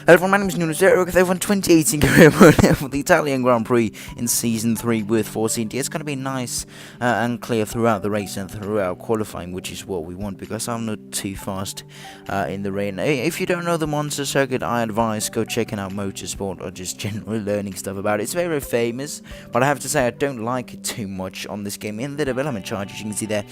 Hello everyone, my name is Nunes Eric. They won 2018 career mode for the Italian Grand Prix in Season 3 with Force India. It's going to be nice and clear throughout the race and throughout qualifying, which is what we want because I'm not too fast in the rain. If you don't know the Monza circuit, I advise go checking out Motorsport or just generally learning stuff about it. It's very, very famous, but I have to say I don't like it too much on this game. In the development chart, as you can see there,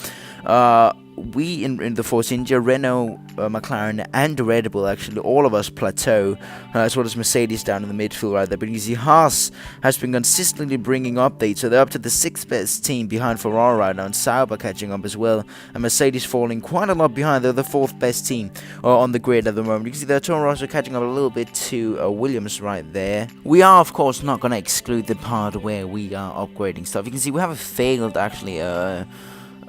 we in the Force India, Renault, McLaren and Red Bull, actually all of us plateau, as well as Mercedes down in the midfield right there. But you see Haas has been consistently bringing updates, so they're up to the 6th best team behind Ferrari right now, and Sauber catching up as well, and Mercedes falling quite a lot behind. They're the 4th best team on the grid at the moment. You can see the Toro Rosso catching up a little bit to Williams right there. We are of course not going to exclude the part where we are upgrading stuff. You can see we have a failed actually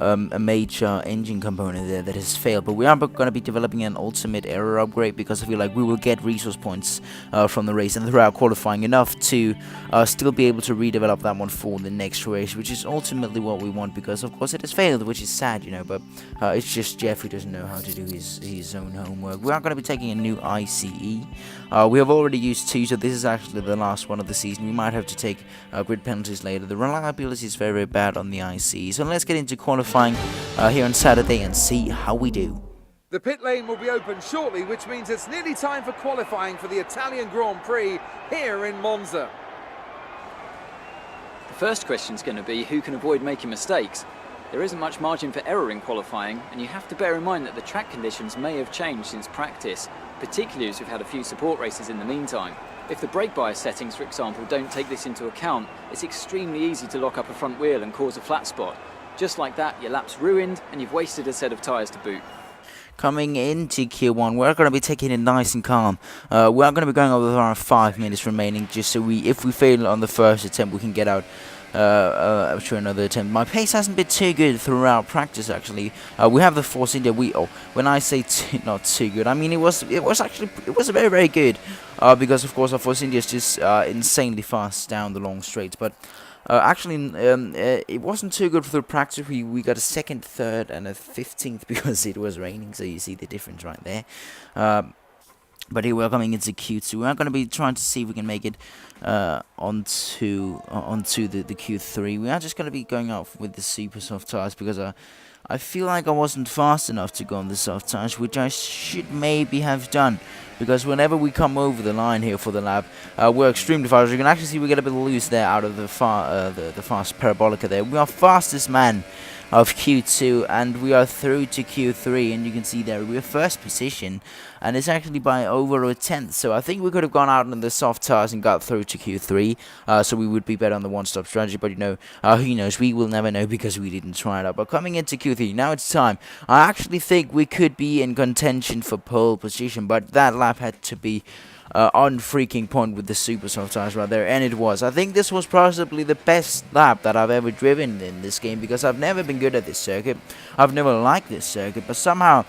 a major engine component there that has failed, but we are going to be developing an ultimate error upgrade because I feel like we will get resource points from the race and throughout qualifying enough to still be able to redevelop that one for the next race, which is ultimately what we want because of course it has failed, which is sad, you know, but it's just Jeff who doesn't know how to do his own homework. We are going to be taking a new ICE. We have already used 2, so this is actually the last one of the season. We might have to take grid penalties later. The reliability is very, very bad on the ICE, so let's get into qualifying here on Saturday and see how we do. The pit lane will be open shortly, which means it's nearly time for qualifying for the Italian Grand Prix here in Monza. The first question is going to be who can avoid making mistakes. There isn't much margin for error in qualifying, and you have to bear in mind that the track conditions may have changed since practice, particularly as we've had a few support races in the meantime. If the brake bias settings, for example, don't take this into account, it's extremely easy to lock up a front wheel and cause a flat spot. Just like that, your lap's ruined and you've wasted a set of tyres to boot. Coming into Q1, we're going to be taking it nice and calm. We're going to be going over around 5 minutes remaining, just so if we fail on the first attempt, we can get out to another attempt. My pace hasn't been too good throughout practice, actually. We have the Force India wheel. When I say not too good, I mean it was very, very good. Because of course our Force India is just insanely fast down the long straights, but. Actually, it wasn't too good for the practice. We got a 2nd, 3rd, and a 15th because it was raining, so you see the difference right there. But here we're coming into Q2. We're going to be trying to see if we can make it onto the Q3. We are just going to be going out with the super soft tires because I feel like I wasn't fast enough to go on the soft tires, which I should maybe have done. Because whenever we come over the line here for the lap, we're extremely fast. As you can actually see we get a bit loose there out of the fast parabolica there. We are fastest man of Q2 and we are through to Q3, and you can see there we're first position, and it's actually by over a 10th. So I think we could have gone out on the soft tires and got through to Q3, so we would be better on the one-stop strategy. But you know, who knows? We will never know because we didn't try it out. But coming into Q3, now it's time. I actually think we could be in contention for pole position, but that lap had to be on freaking point with the super soft tires right there, and it was. I think this was possibly the best lap that I've ever driven in this game because I've never been good at this circuit. I've never liked this circuit, but somehow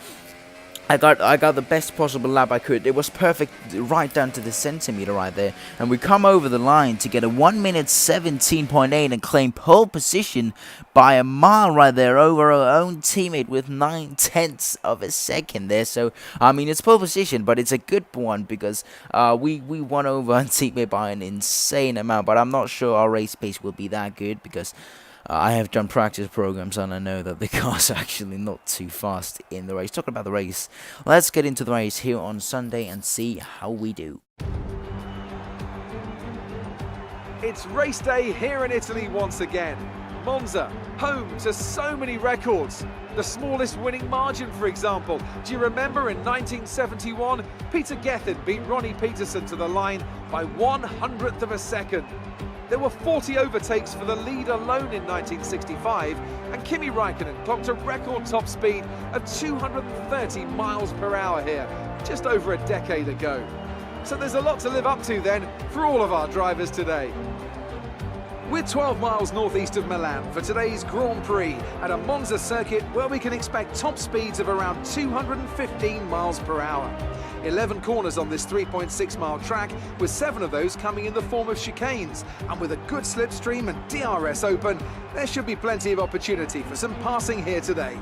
I got the best possible lap I could. It was perfect right down to the centimeter right there. And we come over the line to get a 1 minute 17.8 and claim pole position by a mile right there over our own teammate with 9/10 of a second there. So, I mean, it's pole position, but it's a good one because we won over our teammate by an insane amount. But I'm not sure our race pace will be that good because I have done practice programs and I know that the car's actually not too fast in the race. Talking about the race, let's get into the race here on Sunday and see how we do. It's race day here in Italy once again. Monza, home to so many records. The smallest winning margin, for example. Do you remember in 1971, Peter Gethin beat Ronnie Peterson to the line by 1/100th of a second. There were 40 overtakes for the lead alone in 1965, and Kimi Räikkönen clocked a record top speed of 230 miles per hour here, just over a decade ago. So there's a lot to live up to then for all of our drivers today. We're 12 miles northeast of Milan for today's Grand Prix at a Monza circuit where we can expect top speeds of around 215 miles per hour. 11 corners on this 3.6-mile track, with 7 of those coming in the form of chicanes. And with a good slipstream and DRS open, there should be plenty of opportunity for some passing here today.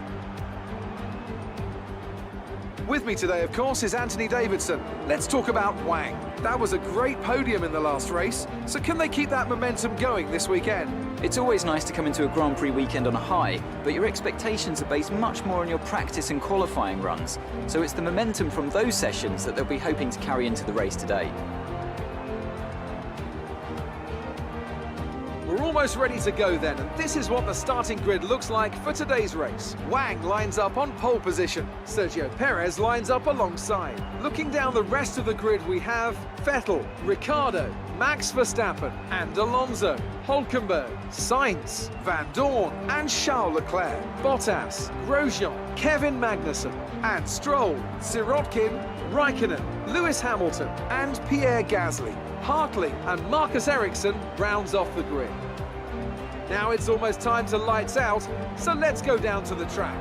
With me today, of course, is Anthony Davidson. Let's talk about Wang. That was a great podium in the last race, so can they keep that momentum going this weekend? It's always nice to come into a Grand Prix weekend on a high, but your expectations are based much more on your practice and qualifying runs. So it's the momentum from those sessions that they'll be hoping to carry into the race today. We're almost ready to go then, and this is what the starting grid looks like for today's race. Wang lines up on pole position. Sergio Perez lines up alongside. Looking down the rest of the grid, we have Vettel, Ricciardo, Max Verstappen and Alonso, Hülkenberg, Sainz, Van Dorn and Charles Leclerc, Bottas, Grosjean, Kevin Magnussen and Stroll, Sirotkin, Raikkonen, Lewis Hamilton and Pierre Gasly. Hartley and Marcus Ericsson rounds off the grid. Now it's almost time to lights out, so let's go down to the track.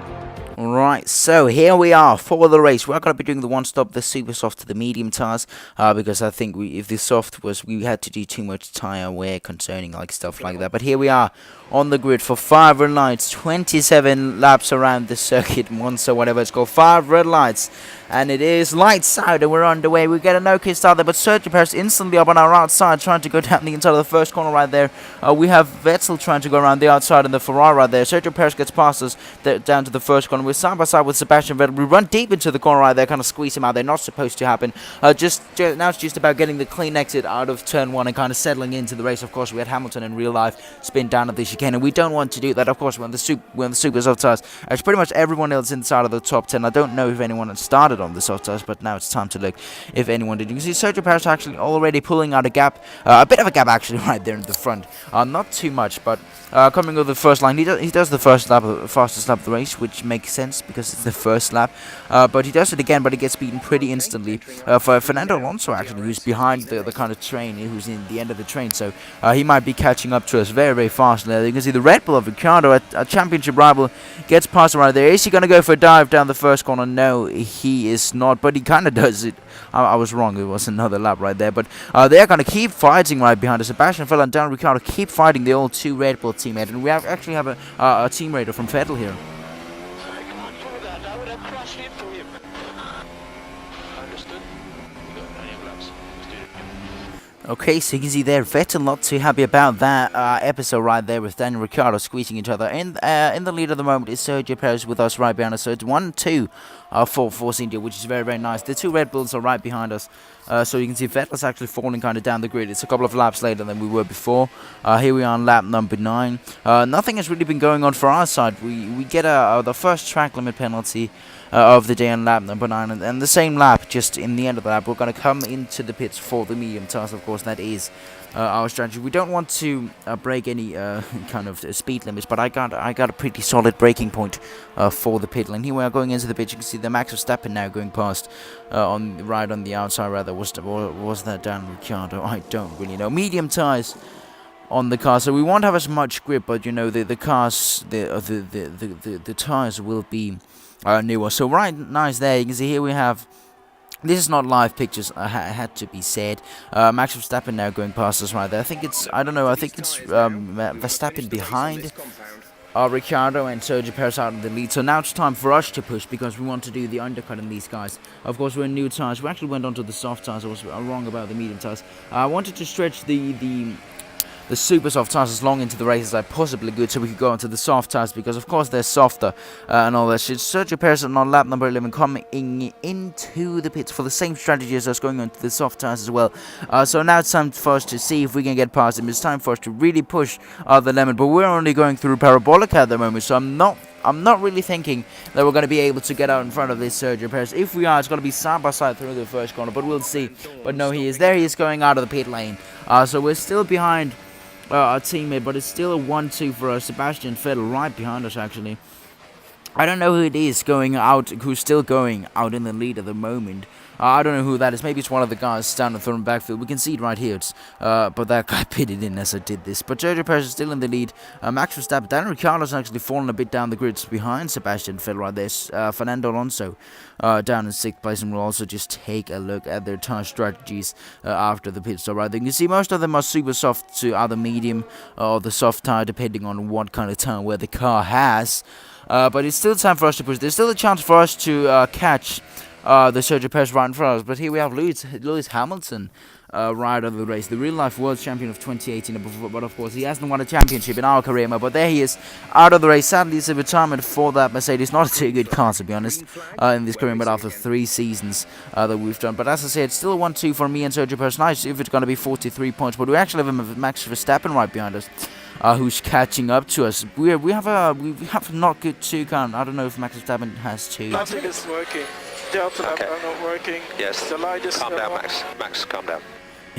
Right, so here we are for the race. We're going to be doing the one stop, the super soft to the medium tires, because I think if the soft we had to do too much tire wear concerning like stuff like that. But here we are on the grid for 5 red lights, 27 laps around the circuit, Monza, whatever it's called, 5 red lights. And it is lights out and we're underway. We get an okay start there, but Sergio Perez instantly up on our outside, trying to go down the inside of the first corner right there. We have Vettel trying to go around the outside in the Ferrari right there. Sergio Perez gets past us down to the first corner. We're side by side with Sebastian Vettel. We run deep into the corner right there, kind of squeeze him out there. Not supposed to happen. Now it's just about getting the clean exit out of turn 1 and kind of settling into the race. Of course, we had Hamilton in real life spin down at the chicane, and we don't want to do that. Of course, we're on the super soft tires. It's pretty much everyone else inside of the top 10. I don't know if anyone had started on the soft tires, but now it's time to look if anyone did. You can see Sergio Perez actually already pulling out a gap, a bit of a gap actually right there in the front. Not too much, but coming over the first line, he does the first lap, fastest lap of the race, which makes sense because it's the first lap. But he does it again, but he gets beaten pretty instantly. For Fernando Alonso actually, who's behind the kind of train, who's in the end of the train, so he might be catching up to us very, very fast. There you can see the Red Bull of Ricciardo, a championship rival, gets past right there. Is he going to go for a dive down the first corner? No, he is not, but he kind of does it. I was wrong, it was another lap right there, but they're going to keep fighting right behind us. Sebastian Vettel and Daniel Ricciardo keep fighting the old 2 Red Bull teammate, and we actually have a team radar from Vettel here. I can't do that. I would have crashed into him. Understood. You got plenty of laps. Let's do it. Okay, so you can see there, Vettel not too happy about that episode right there with Daniel Ricciardo squeezing each other. In the lead at the moment is Sergio Perez with us right behind us, so it's 1-2 for Force India, which is very, very nice. The 2 Red Bulls are right behind us, so you can see Vettel's actually falling kind of down the grid. It's a couple of laps later than we were before. Here we are on lap number 9. Nothing has really been going on for our side. We get the first track limit penalty of the day on lap number 9, and the same lap, just in the end of the lap, we're going to come into the pits for the medium tires. Of course, that is our strategy. We don't want to break any kind of speed limits, but I got a pretty solid braking point for the pit lane. Here we are going into the pit. You can see the Max Verstappen now going past on the outside. Rather, was that Dan Ricciardo? I don't really know. Medium tires on the car, so we won't have as much grip, but you know the cars, the tires will be newer. So right, nice there. You can see here we have. This is not live pictures, had to be said. Max Verstappen now going past us right there. I think it's Verstappen behind Ricciardo and Sergio Perez out in the lead. So now it's time for us to push because we want to do the undercut in these guys. Of course, we're in new tires. We actually went onto the soft tires. I was wrong about the medium tires. I wanted to stretch the super soft tires as long into the race as I possibly could, so we could go onto the soft tires because of course they're softer and all that shit. Sergio Perez on lap number 11 coming into the pits for the same strategy as us, going onto the soft tires as well. So now it's time for us to see if we can get past him. It's time for us to really push the limit, but we're only going through parabolic at the moment, so I'm not really thinking that we're going to be able to get out in front of this Sergio Perez. If we are, it's going to be side by side through the first corner, but we'll see. But no, he is there. He is going out of the pit lane. So we're still behind our teammate, but it's still a 1-2 for us. Sebastian Vettel right behind us, actually. I don't know who it is going out, who's still going out in the lead at the moment. I don't know who that is. Maybe it's one of the guys down the front backfield. We can see it right here. But that guy pitted in as I did this. But Sergio Perez is still in the lead. Max Verstappen. Daniel Ricciardo's actually fallen a bit down the grids behind Sebastian Vettel right there. Fernando Alonso down in 6th place. And we'll also just take a look at their tire strategies after the pit stop right there. You can see most of them are super soft to either medium or the soft tire, depending on what kind of tire where the car has. But it's still time for us to push. There's still a chance for us to catch the Sergio Perez right in front of us. But here we have Lewis Hamilton right of the race, the real-life world champion of 2018. But of course, he hasn't won a championship in our career mode. But there he is, out of the race. Sadly, it's a retirement for that Mercedes. Not a too good car, to be honest, in this career mode after 3 seasons that we've done. But as I said, it's still a 1-2 for me and Sergio Perez. Nice if it's going to be 43 points. But we actually have Max Verstappen right behind us, who's catching up to us. We have not good 2 car. I don't know if Max Verstappen has 2. Nothing is working. The auto lamp are not working. Yes. The light is calm down, Max. Max, calm down.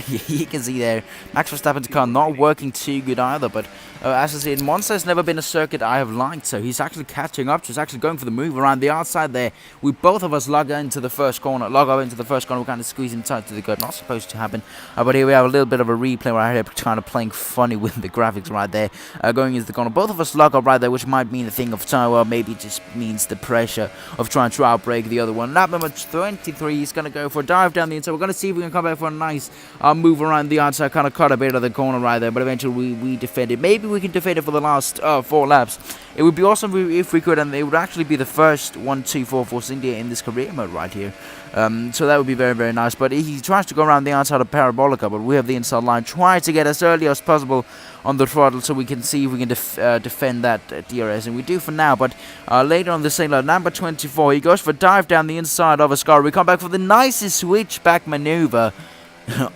You can see there, Max Verstappen's car not working too good either, but as I said, Monza has never been a circuit I have liked, so he's actually catching up to us, actually going for the move around the outside there. We both of us log into the first corner, we're kind of squeezing tight to the curb, not supposed to happen, but here we have a little bit of a replay right here, kind of playing funny with the graphics right there, going into the corner. Both of us log up right there, which might mean a thing of time, or maybe it just means the pressure of trying to outbrake the other one. Lap number 23, he's going to go for a dive down the inside. We're going to see if we can come back for a nice move around the outside, kind of cut a bit of the corner right there, but eventually we defend it. Maybe we can defend it for the last 4 laps. It would be awesome if we could, and it would actually be the first 1-2 for Force India in this career mode right here. So that would be very, very nice. But he tries to go around the outside of Parabolica, but we have the inside line. Try to get as early as possible on the throttle so we can see if we can defend that DRS, and we do for now. But later on the same lap, number 24, he goes for a dive down the inside of Ascari. We come back for the nicest switchback maneuver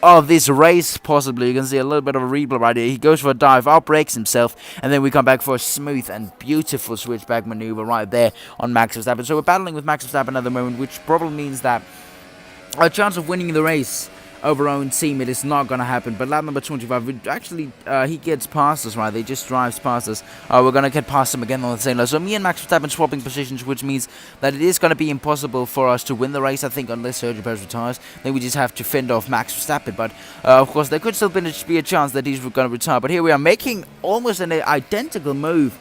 of this race, possibly. You can see a little bit of a replay right here. He goes for a dive, outbrakes himself, and then we come back for a smooth and beautiful switchback maneuver right there on Max Verstappen. So we're battling with Max Verstappen at the moment, which probably means that our chance of winning the race over our own team, it is not going to happen. But lap number 25, we actually, he gets past us, right? He just drives past us. We're going to get past him again on the same lap. So me and Max Verstappen swapping positions, which means that it is going to be impossible for us to win the race, I think, unless Sergio Perez retires. Then we just have to fend off Max Verstappen. But, of course, there could still be a chance that he's going to retire. But here we are making almost an identical move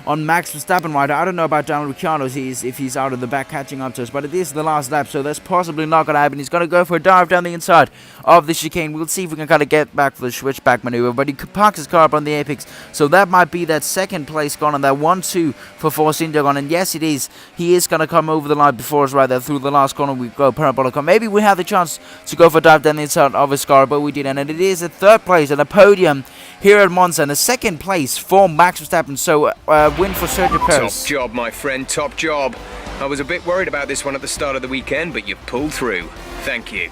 on Max Verstappen right. I don't know about Daniel Ricciardo if he's out of the back catching up to us, but it is the last lap, so that's possibly not going to happen. He's going to go for a dive down the inside of the chicane. We'll see if we can kind of get back for the switchback maneuver, but he parks his car up on the apex, so that might be that second place gone, and that 1-2 for Force India gone. And yes, it is. He is going to come over the line before us right there through the last corner. We go Parabolica. Maybe we have the chance to go for a dive down the inside of his car, but we didn't. And it is a 3rd place and a podium here at Monza, and a 2nd place for Max Verstappen. So win for Sergio Perez. Top job, my friend, top job. I was a bit worried about this one at the start of the weekend, but you've pulled through. Thank you.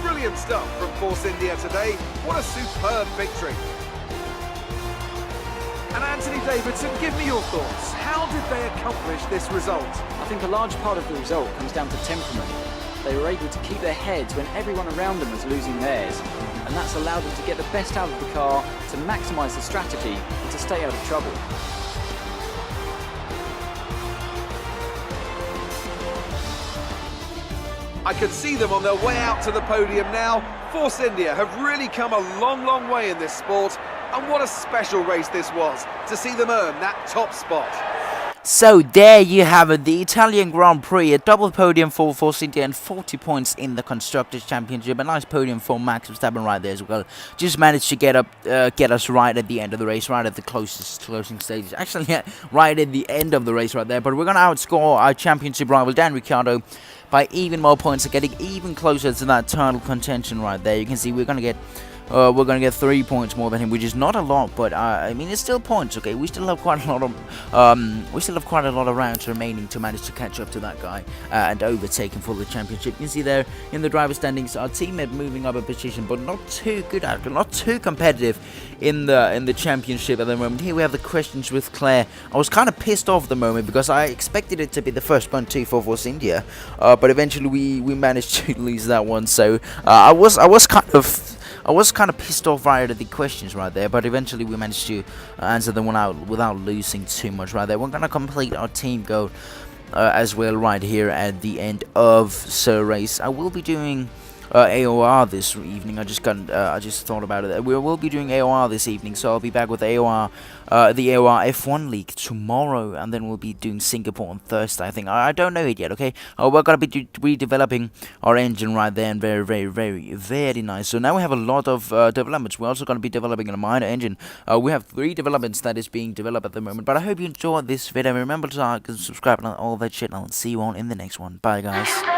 Brilliant stuff from Force India today. What a superb victory. And Anthony Davidson, give me your thoughts. How did they accomplish this result? I think a large part of the result comes down to temperament. They were able to keep their heads when everyone around them was losing theirs, and that's allowed them to get the best out of the car, to maximise the strategy, and to stay out of trouble. I can see them on their way out to the podium now. Force India have really come a long, long way in this sport, and what a special race this was, to see them earn that top spot. So there you have it, the Italian Grand Prix, a double podium for Force India and 40 points in the Constructors' Championship. A nice podium for Max Verstappen right there as well. Just managed to get us right at the end of the race, right at the closing stages. Actually, yeah, right at the end of the race right there. But we're going to outscore our championship rival, Dan Ricciardo, by even more points, getting even closer to that title contention right there. You can see we're going to get 3 points more than him, which is not a lot, but I mean, it's still points. Okay, we still have quite a lot of rounds remaining to manage to catch up to that guy and overtake him for the championship. You can see there in the driver standings, our teammate moving up a position, but not too good at it, not too competitive in the championship at the moment. Here we have the questions with Claire. I was kind of pissed off at the moment because I expected it to be the first 1-2 for Force India, but eventually we managed to lose that one. So I was kind of pissed off right at the questions right there, but eventually we managed to answer them without losing too much right there. We're going to complete our team goal as well right here at the end of the race. I will be doing AOR this evening. I just thought about it. We will be doing AOR this evening, so I'll be back with AOR, the AOR F1 League tomorrow, and then we'll be doing Singapore on Thursday. I think I don't know it yet. Okay, we're gonna be redeveloping our engine right there, and very nice. So now we have a lot of developments. We're also gonna be developing a minor engine. We have 3 developments that is being developed at the moment. But I hope you enjoyed this video. Remember to like and subscribe and all that shit. And I'll see you all in the next one. Bye, guys.